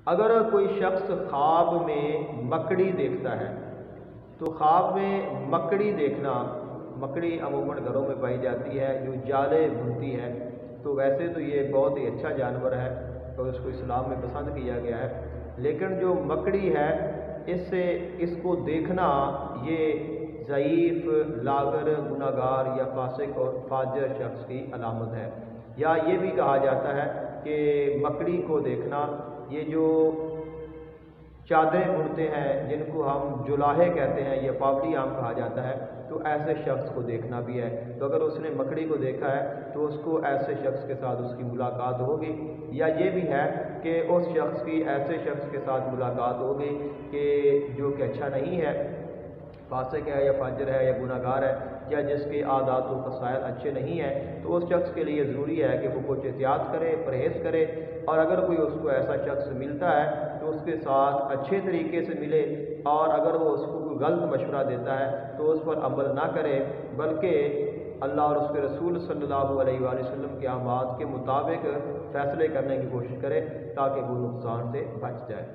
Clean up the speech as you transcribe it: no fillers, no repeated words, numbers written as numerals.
اگر کوئی شخص خواب میں مکڑی دیکھتا ہے تو خواب میں مکڑی دیکھنا، مکڑی عموماً گھروں میں پائی جاتی ہے جو جالے بنتی ہے، تو ویسے تو یہ بہت ہی اچھا جانور ہے اور اس کو اسلام میں پسند کیا گیا ہے، لیکن جو مکڑی ہے اس کو دیکھنا یہ ضعیف، لاغر، گناہگار یا فاسق اور فاجر شخص کی علامت ہے۔ یا یہ بھی کہا جاتا ہے کہ مکڑی کو دیکھنا، یہ جو چادریں بنتے ہیں جن کو ہم جولاہے کہتے ہیں یا پاپڑی عام کہا جاتا ہے، تو ایسے شخص کو دیکھنا بھی ہے۔ تو اگر اس نے مکڑی کو دیکھا ہے تو اس کو ایسے شخص کے ساتھ اس کی ملاقات ہوگی۔ یا یہ بھی ہے کہ اس شخص کی ایسے شخص کے ساتھ ملاقات ہوگی کہ جو کہ اچھا نہیں ہے، فاسق ہے یا فاجر ہے یا گناہگار ہے، یا جس کے عادات و خصائل اچھے نہیں ہیں، تو اس شخص کے لیے ضروری ہے کہ وہ کچھ احتیاط کرے، پرہیز کرے، اور اگر کوئی اس کو ایسا شخص ملتا ہے تو اس کے ساتھ اچھے طریقے سے ملے، اور اگر وہ اس کو کوئی غلط مشورہ دیتا ہے تو اس پر عمل نہ کرے، بلکہ اللہ اور اس کے رسول صلی اللہ علیہ وآلہ وسلم کے احکامات کے مطابق فیصلے کرنے کی کوشش کرے تاکہ وہ نقصان سے بچ جائے۔